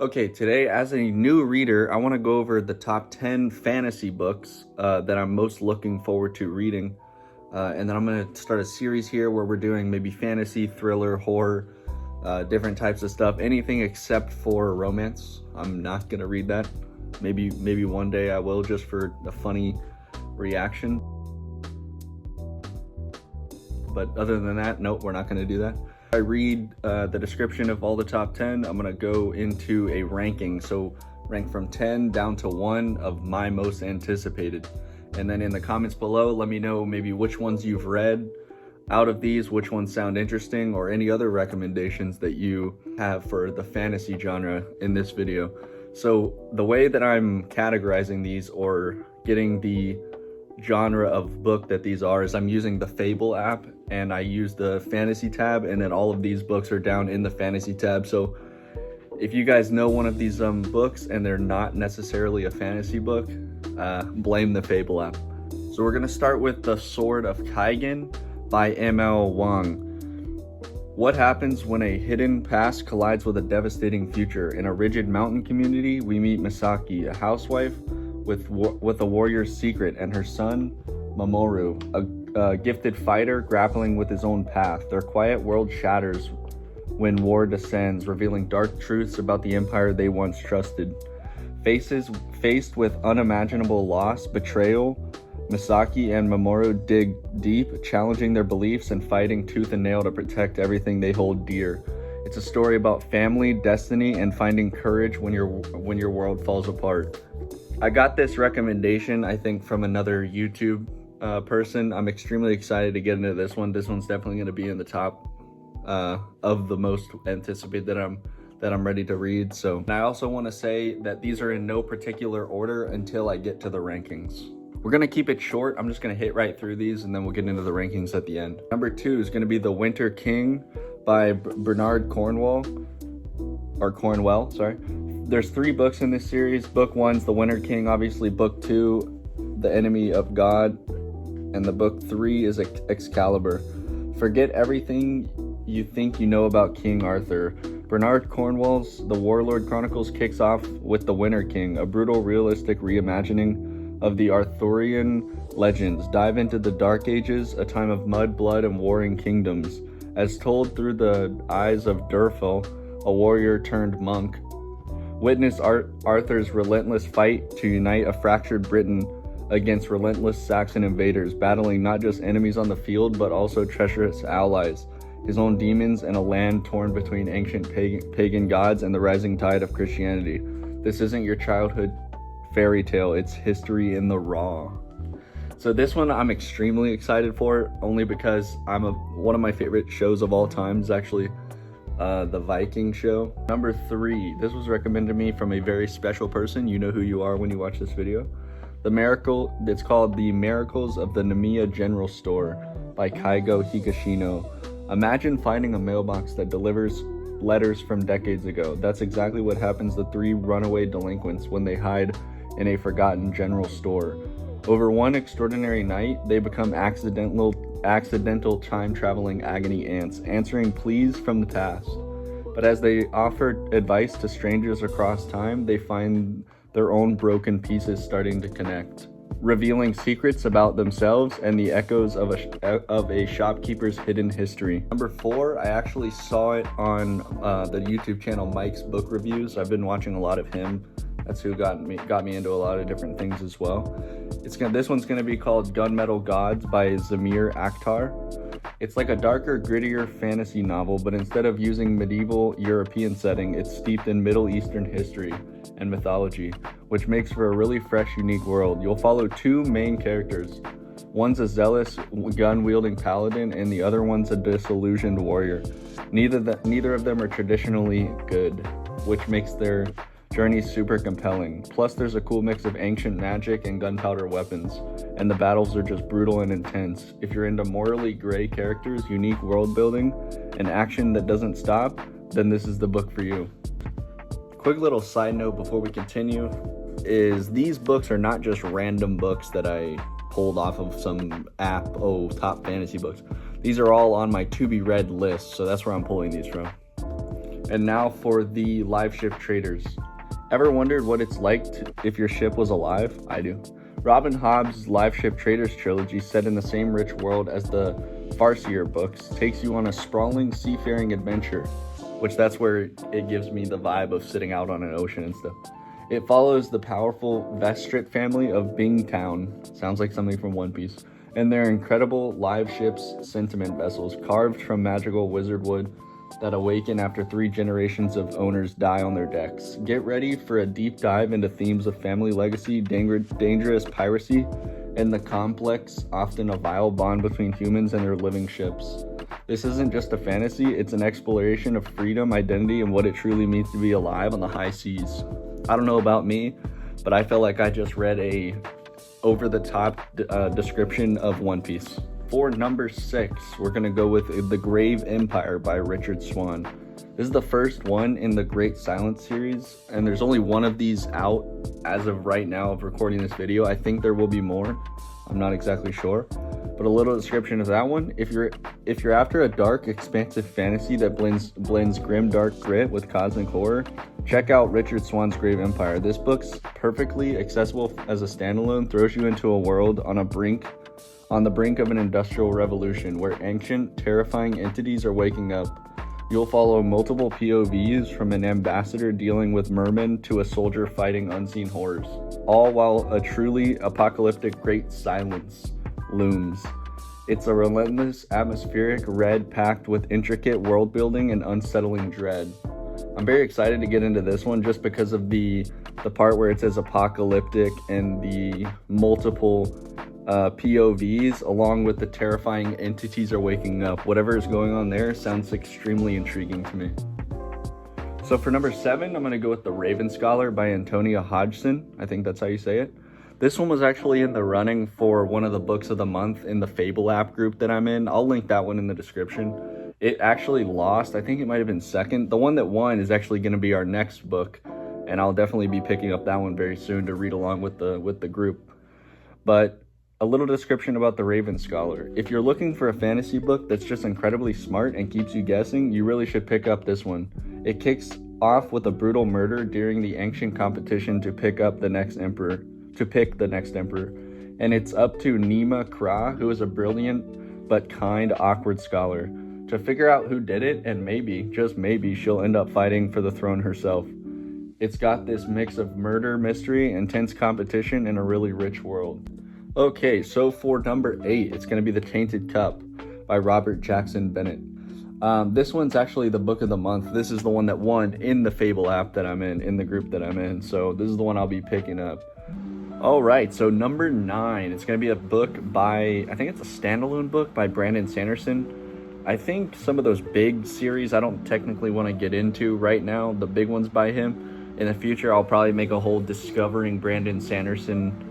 Okay, today as a new reader, I want to go over the top 10 fantasy books that I'm most looking forward to reading. And then I'm going to start a series here where we're doing maybe fantasy, thriller, horror, different types of stuff. Anything except for romance. I'm not going to read that. Maybe one day I will, just for a funny reaction. But other than that, nope, we're not going to do that. I read the description of all the top 10. I'm gonna go into a ranking, so rank from 10 down to 1 of my most anticipated. And then in the comments below, let me know maybe which ones you've read out of these, which ones sound interesting, or any other recommendations that you have for the fantasy genre in this video. So the way that I'm categorizing these or getting the genre of book that these are is I'm using the Fable app, and I use the fantasy tab, and then all of these books are down in the fantasy tab. So if you guys know one of these books and they're not necessarily a fantasy book, blame the Fable app. So we're gonna start with The Sword of Kaigen by M.L. Wang. What happens when a hidden past collides with a devastating future? In a rigid mountain community, we meet Misaki, a housewife with a warrior's secret, and her son, Mamoru, a gifted fighter grappling with his own path. Their quiet world shatters when war descends, revealing dark truths about the empire they once trusted. Faced with unimaginable loss, betrayal, Misaki and Mamoru dig deep, challenging their beliefs and fighting tooth and nail to protect everything they hold dear. It's a story about family, destiny, and finding courage when your world falls apart. I got this recommendation, I think, from another YouTube person. I'm extremely excited to get into this one. This one's definitely going to be in the top of the most anticipated that I'm ready to read. So, and I also want to say that these are in no particular order until I get to the rankings. We're going to keep it short. I'm just going to hit right through these, and then we'll get into the rankings at the end. Number 2 is going to be The Winter King by Bernard Cornwell. There's 3 books in this series. Book 1's The Winter King, obviously. Book 2, The Enemy of God. And the book 3 is Excalibur. Forget everything you think you know about King Arthur. Bernard Cornwell's The Warlord Chronicles kicks off with The Winter King, a brutal, realistic reimagining of the Arthurian legends. Dive into the Dark Ages, a time of mud, blood, and warring kingdoms. As told through the eyes of Durfel, a warrior turned monk. Witness Arthur's relentless fight to unite a fractured Britain against relentless Saxon invaders, battling not just enemies on the field, but also treacherous allies, his own demons, and a land torn between ancient pagan gods and the rising tide of Christianity. This isn't your childhood fairy tale, it's history in the raw. So this one I'm extremely excited for, only because one of my favorite shows of all time is actually the Viking show. Number 3, this was recommended to me from a very special person. You know who you are when you watch this video. It's called The Miracles of the Namiya General Store by Kaigo Higashino. Imagine finding a mailbox that delivers letters from decades ago. That's exactly what happens to 3 runaway delinquents when they hide in a forgotten general store. Over one extraordinary night, they become accidental time-traveling agony ants, answering pleas from the past. But as they offer advice to strangers across time, they find their own broken pieces starting to connect, revealing secrets about themselves and the echoes of a shopkeeper's hidden history. Number 4, I actually saw it on the YouTube channel Mike's Book Reviews. I've been watching a lot of him. That's who got me into a lot of different things as well. This one's going to be called Gunmetal Gods by Zamir Akhtar. It's like a darker, grittier fantasy novel, but instead of using medieval European setting, it's steeped in Middle Eastern history and mythology, which makes for a really fresh, unique world. You'll follow 2 main characters. One's a zealous, gun-wielding paladin, and the other one's a disillusioned warrior. Neither of them are traditionally good, which makes their journey super compelling. Plus, there's a cool mix of ancient magic and gunpowder weapons, and the battles are just brutal and intense. If you're into morally gray characters, unique world building, and action that doesn't stop, then this is the book for you. Quick little side note before we continue is these books are not just random books that I pulled off of some app, top fantasy books. These are all on my to be read list, so that's where I'm pulling these from. And now for the live ship traders. Ever wondered what it's like if your ship was alive? I do. Robin Hobb's Live Ship Traders trilogy, set in the same rich world as the Farseer books, takes you on a sprawling seafaring adventure, which that's where it gives me the vibe of sitting out on an ocean and stuff. It follows the powerful Vestrit family of Bingtown, sounds like something from One Piece, and their incredible live ships sentiment vessels carved from magical wizard wood that awaken after 3 generations of owners die on their decks. Get ready for a deep dive into themes of family legacy, dangerous piracy, and the complex, often a vile bond between humans and their living ships. This isn't just a fantasy, it's an exploration of freedom, identity, and what it truly means to be alive on the high seas. I don't know about me, but I felt like I just read a over-the-top description of One Piece. For number 6, we're going to go with The Grave Empire by Richard Swan. This is the first one in the Great Silence series, and there's only one of these out as of right now of recording this video. I think there will be more. I'm not exactly sure. But a little description of that one. If you're after a dark, expansive fantasy that blends grim, dark grit with cosmic horror, check out Richard Swan's Grave Empire. This book's perfectly accessible as a standalone, throws you into a world on the brink of an industrial revolution where ancient, terrifying entities are waking up. You'll follow multiple POVs, from an ambassador dealing with mermen to a soldier fighting unseen horrors, all while a truly apocalyptic great silence looms. It's a relentless, atmospheric read packed with intricate world building and unsettling dread. I'm very excited to get into this one just because of the part where it says apocalyptic and the multiple POVs, along with the terrifying entities are waking up. Whatever is going on there sounds extremely intriguing to me. So for number 7, I'm going to go with The Raven Scholar by Antonia Hodgson. I think that's how you say it. This one was actually in the running for one of the books of the month in the Fable app group that I'm in. I'll link that one in the description. It actually lost. I think it might have been second. The one that won is actually going to be our next book, and I'll definitely be picking up that one very soon to read along with the group. But a little description about The Raven Scholar. If you're looking for a fantasy book that's just incredibly smart and keeps you guessing, you really should pick up this one. It kicks off with a brutal murder during the ancient competition to pick the next emperor. And it's up to Nima Kra, who is a brilliant but kind, awkward scholar, to figure out who did it, and maybe, just maybe, she'll end up fighting for the throne herself. It's got this mix of murder, mystery, intense competition, and a really rich world. Okay, so for number 8, it's going to be The Tainted Cup by Robert Jackson Bennett. This one's actually the book of the month. This is the one that won in the Fable app that I'm in the group that I'm in. So this is the one I'll be picking up. All right, so number 9, it's going to be a book by, I think it's a standalone book by Brandon Sanderson. I think some of those big series I don't technically want to get into right now, the big ones by him. In the future, I'll probably make a whole discovering Brandon Sanderson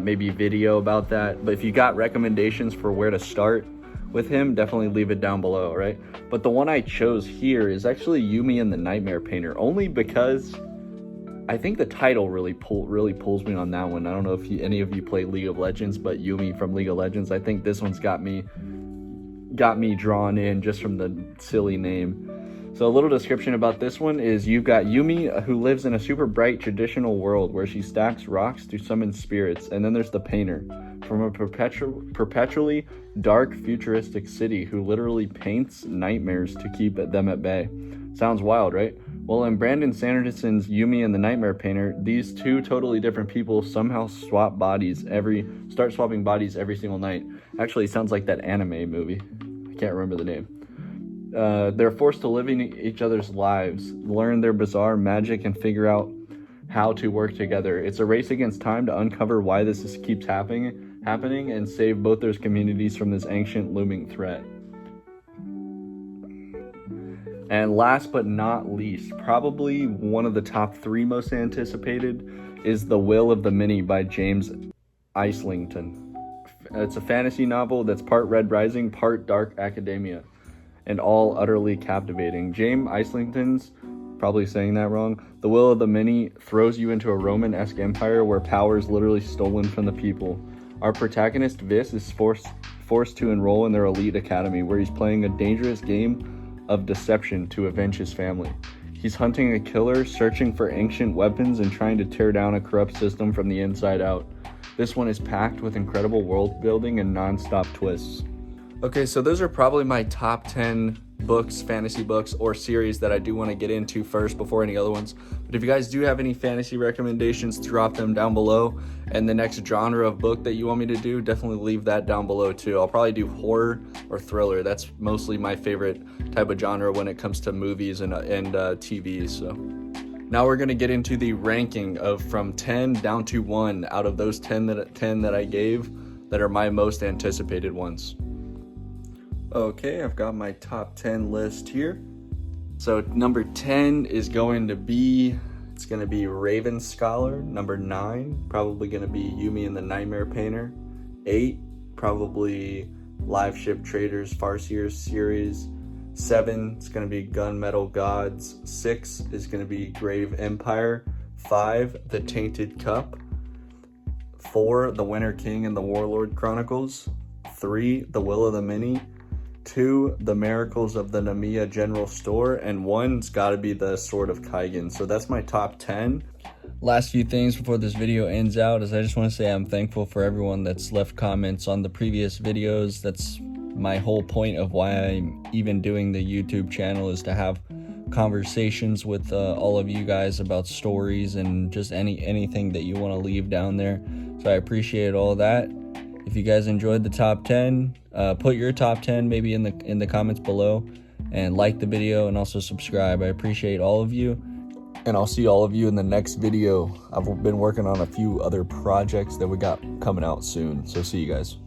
maybe video about that. But if you got recommendations for where to start with him, definitely leave it down below, right? But the one I chose here is actually Yumi and the Nightmare Painter, only because I think the title really pulls me on that one. I don't know if any of you play League of Legends, but Yumi from League of Legends, I think this one's got me drawn in just from the silly name. So a little description about this one is you've got Yumi, who lives in a super bright traditional world where she stacks rocks to summon spirits, and then there's the painter from a perpetually dark futuristic city who literally paints nightmares to keep them at bay. Sounds wild, right? Well, in Brandon Sanderson's Yumi and the Nightmare Painter, these two totally different people somehow start swapping bodies every single night. Actually, it sounds like that anime movie. I can't remember the name. They're forced to live in each other's lives, learn their bizarre magic, and figure out how to work together. It's a race against time to uncover why this keeps happening and save both those communities from this ancient looming threat. And last but not least, probably one of the top 3 most anticipated is The Will of the Many by James Islington. It's a fantasy novel that's part Red Rising, part dark academia, and all utterly captivating. James Islington's, probably saying that wrong, The Will of the Many throws you into a Roman-esque empire where power is literally stolen from the people. Our protagonist, Vis, is forced to enroll in their elite academy, where he's playing a dangerous game of deception to avenge his family. He's hunting a killer, searching for ancient weapons, and trying to tear down a corrupt system from the inside out. This one is packed with incredible world building and non-stop twists. Okay, so those are probably my top 10 books, fantasy books, or series that I do want to get into first before any other ones. But if you guys do have any fantasy recommendations, drop them down below. And the next genre of book that you want me to do, definitely leave that down below too. I'll probably do horror or thriller. That's mostly my favorite type of genre when it comes to movies and TV. So now we're going to get into the ranking of from 10 down to 1 out of those 10 that I gave that are my most anticipated ones. Okay, I've got my top 10 list here. So number 10 is going to be, it's going to be Raven Scholar. Number 9, probably going to be Yumi and the Nightmare Painter. 8, probably Live Ship Traders Farseer series. 7, it's going to be Gunmetal Gods. 6 is going to be Grave Empire. 5, The Tainted Cup. 4, The Winter King and the Warlord Chronicles. 3, The Will of the Many. 2, The Miracles of the Namiya General Store, and 1's got to be The Sword of Kaigen. So that's my top 10. Last few things before this video ends out is I just want to say I'm thankful for everyone that's left comments on the previous videos. That's my whole point of why I'm even doing the YouTube channel, is to have conversations with all of you guys about stories and just anything that you want to leave down there. So I appreciate all that. If you guys enjoyed the top 10, put your top 10 maybe in the comments below, and like the video and also subscribe. I appreciate all of you, and I'll see all of you in the next video. I've been working on a few other projects that we got coming out soon, so see you guys.